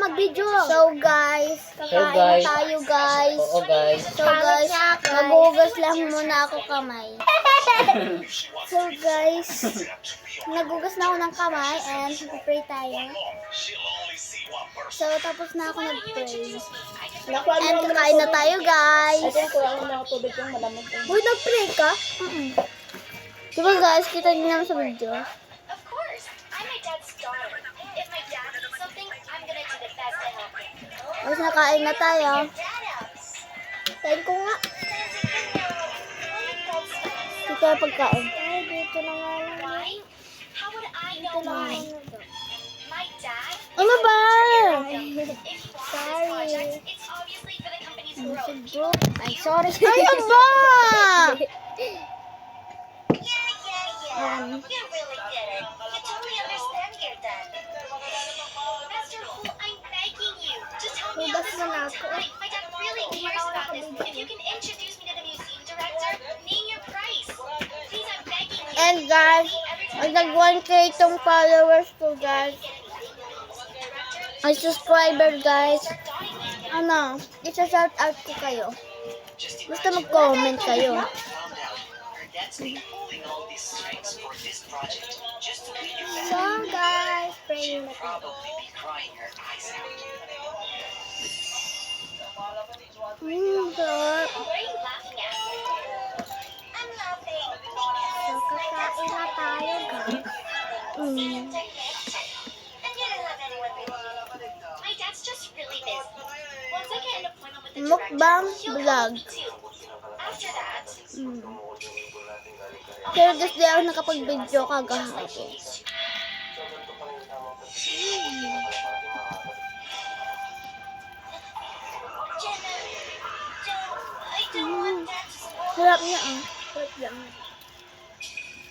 mag-video. So guys, kakain na tayo guys. Oo guys. So guys, maghugas lang muna ako kamay. So guys, nagugas na ako ng kamay and mag-pray tayo. So tapos na ako nag-pray. And kakain na tayo guys. Ito yung kulang na ako tubig yung malamig. Uy, nag-pray ka? Diba guys, kita niyo naman sa video. Of course, I'm my dad's daughter. If my dad needs something, I'm gonna do the best to help him. Tapos nakain na tayo. Dad out. Kain ko nga. Dito yung pagkain. Ay, dito na nga lang. Why? How would I know why? My dad? Ano ba? If he wants this project, it's obviously for the company's growth. Ay, sorry. Ano ba? You really get it. You totally understand here, Dad. Master Fu, I'm begging you. Just help me out this whole time. My dad really cares about this. If you can introduce me to the museum director, name your price. Please, I'm begging you. And guys, nag 1K itong followers ko guys. Ay, subscriber guys. Ano, isa-shout out ko kayo. Basta mag-comment kayo. So guys, pray na tayo. Sarap. What are you laughing at? I'm laughing. So, kakain na tayo guys. And you don't have anyone with you. My dad's just really busy. Once I get an appointment with the Mukbang director, he'll vlog. help me too. After that, Pero just di ako nakapag-video kagahapon. Jenna, I don't want that to spoil. Sarap niya ah. Sarap lang.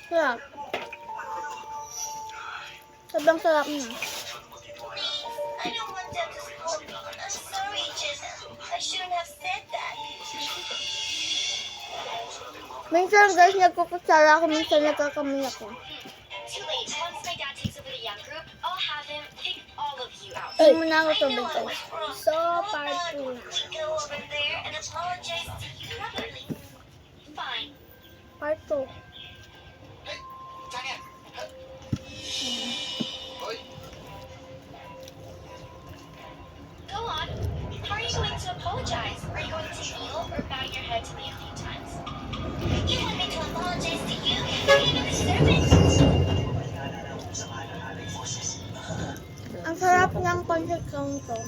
Sarap. Sobrang sarap niya. Please, I don't want that to spoil. I'm sorry, Jenna. I shouldn't have said that. Minsan guys, nagkukutsara ako. Minsan nagkakamay ako. Too late. Once my dad takes over the young group, I'll have him pick all of you out. Ay, muna ako I tubig know I guys. was wrong. So, How part about 2 na. we go over there and apologize to you properly? Fine. Part 2. Go on. How are you going to apologize? Are you going to kneel or bow your head to me a few times? You want me to apologize to you? You even deserve it. Ang sarap ng pancit canton.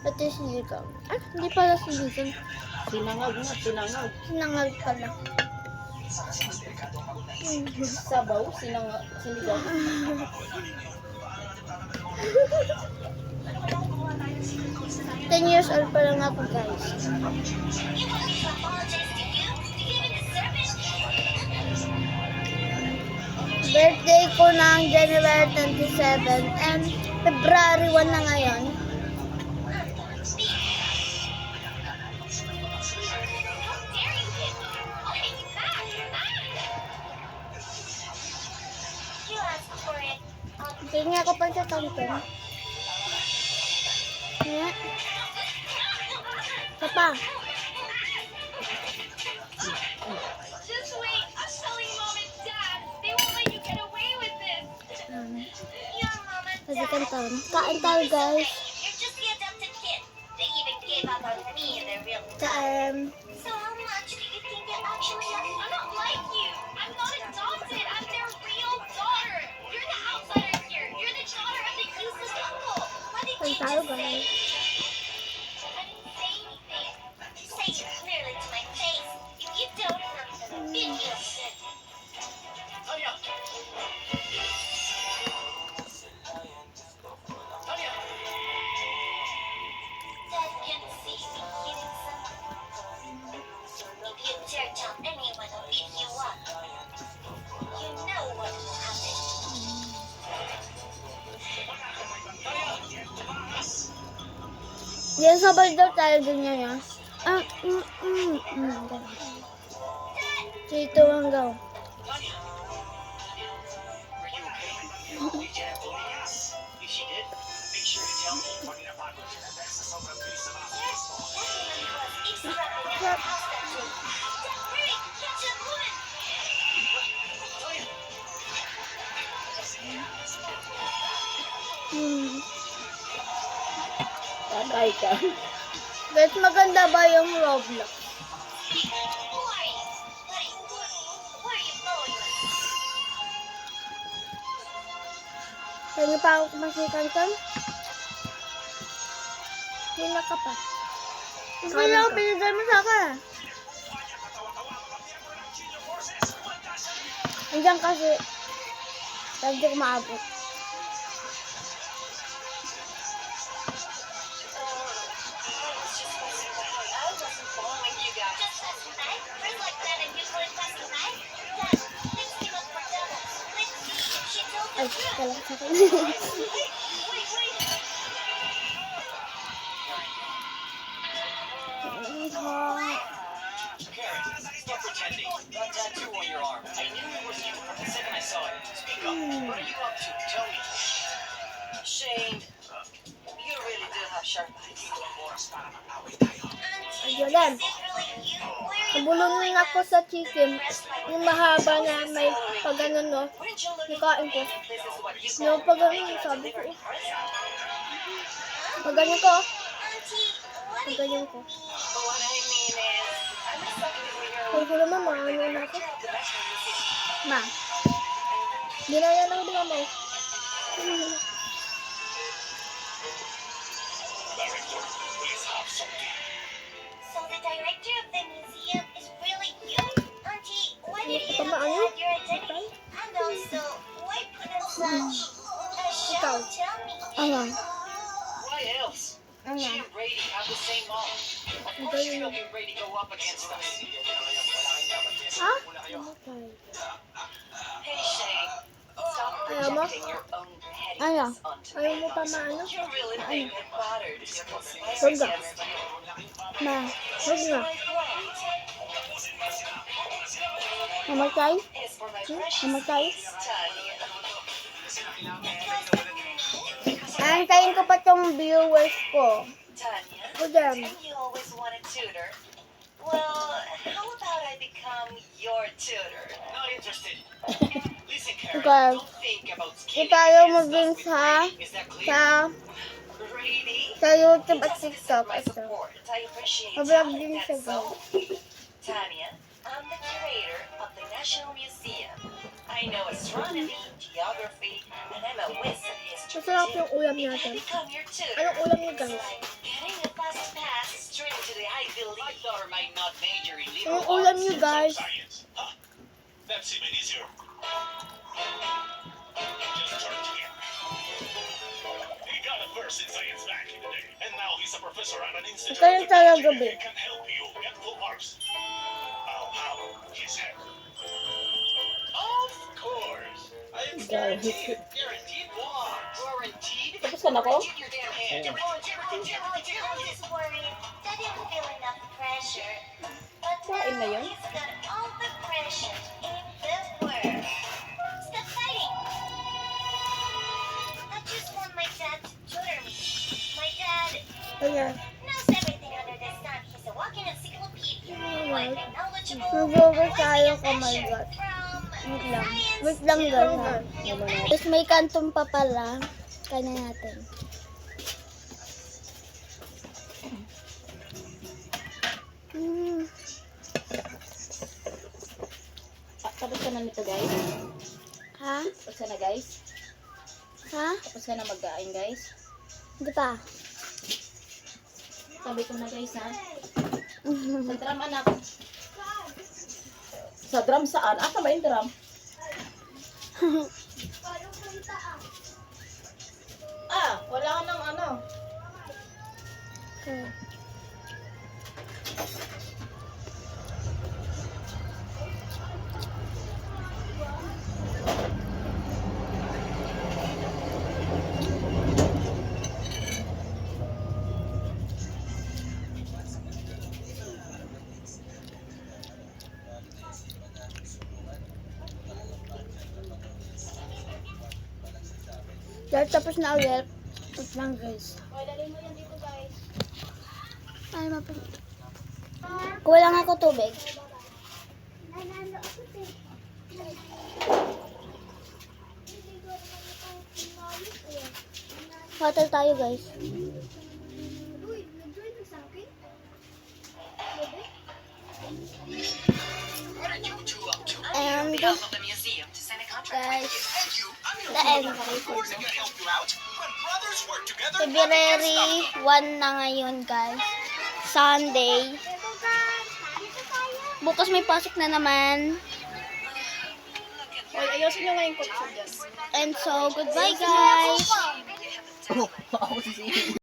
At is sinigang. Ah, hindi pala sinigang. Sinangag nga, sinangag. Sinangag pala. Sabaw, sinangag, sinigang. 10 years old pa lang ako guys. You want me to apologize to you? You even deserve it. Birthday ko ng January 27 and February 1 na ngayon. How dare you hit me? I'll hit you back. You asked for it. Hindi ako pancit canton. Nga. Papa. Just wait. I'm telling Mom and Dad. They won't let you get away with this. Your Mom and Pancit Dad. canton. Kain tayo guys. You're just the adopted kid. They even gave up on me and their real. Kain. So how much do you think they actually love me? I'm not like you. I'm not adopted. I'm their real daughter. You're the outsider here. You're the daughter of the useless uncle. Why did Kain you tayo just say? guys. I didn't say anything. Say it clearly to my face. If you don't, video. Oh yeah. Dad can see me hitting someone. If you dare tell anyone, I'll beat you up. You know what will happen. Yan sabay daw tayo ganyan ya. Ah, Dito ang go. If she did, make sure to tell me. Hmm. Tatay ka. Guys, maganda ba yung Roblox? Kaya niyo pa ako kumasikan kan? Hila ka pa. Hindi lang ako pinigay mo sa akin. Andiyan kasi. Hindi ko maabot. Ay, kailangan sa akin. Stop pretending. That tattoo on your arm. I knew it was you the second I saw it. Speak up. What are you up to? Tell me. Shane, you really do have sharp eyes. Ayun. Nabulong ako sa chicken. Yung mahaba na may pag ano, no? Wouldn't you look Nakain ko. this is what you Yung call pag ano, sabi ko. Pag ganyan ko. Pag ganyan ko. But what I mean is, I'm excited when you're Kung ko naman, maano na ako. the best one you see. Ma. Ginaya na ako din mo. So the director of the museum is really you? Auntie, why did you Tama, have to ano? hide your identity? And also, why put in such a show? Tell me. Ano? Why else? Ano? She and Brady have the same mom. Of course you don't get Brady go up against us. Ha? Hey Shane, stop Ayaw mo? projecting your own Ayaw. pettiness onto Ayaw me. mo pa maano? You really think it bothered to conspire Huwag na. against you? Ma. Huwag na. My plan Mamatay? is for my precious Mamatay? Tanya. Antayin ko pa tong viewers ko. Tanya, Ko dyan. and you always want a tutor. Well, how about I become your tutor? Not interested. Listen, Karen. Okay. Don't think about Di skinning tayo against us mag-link with sa, Brady. Is that clear? Brady? sa YouTube at Just to TikTok. my Ito. support. I appreciate Mablog it. din siya, That's so. Tanya, I'm the curator of the National Museum. I know astronomy, geography, and I'm a whiz at history. Masarap yung ulam If I natin. become your tutor, Anong ulam niyo, it's guys? like getting a fast pass straight to the Ivy My League. daughter might not major in Anong liberal ulam arts. niyo, guys? Science. Huh? That's even easier. Just turn to him. He got a first in science back in the day, and now he's a professor at an institute Ito yung of technology talaga, and can help you get full marks. I'll have his head. Of course. It's guaranteed. Guaranteed what? Guaranteed? Tapos ka na ko? Guaranteed your damn hand. I'm just worried that he'll feel enough pressure. But Kain na now yun? he's got all the pressure in the world. Stop fighting! I just want my dad to tutor me. My dad Ayan. knows everything under the sun. He's a walking encyclopedia. Like a knowledgeable Nag-over tayo, oh my professor God. from Wait lang. science Wait lang, to guys. ha. Tapos may kantong pa pala. Kanya natin. Mm. Tapos ka na nito guys. Ha? Tapos ka na guys. Ha? Tapos ka na magkain guys. Hindi pa. Sabi ko na guys ha. Sa drum anak. Sa drum saan? Asa ba yung drum? Wala ka ng ano. Okay. Dahil tapos na ulit. Tapos lang guys. Ay, mapagod. Kulang ako tubig. Hotel tayo, guys. And, Of the museum to send a contract. guys, Thank you. I'm your the end. Of course I'm gonna help you out. When brothers work together, February 1 na ngayon, guys. Sunday. Bukas may pasok na naman. Hoy, ayusin nyo nga yung kotse dyan. And so, goodbye, guys.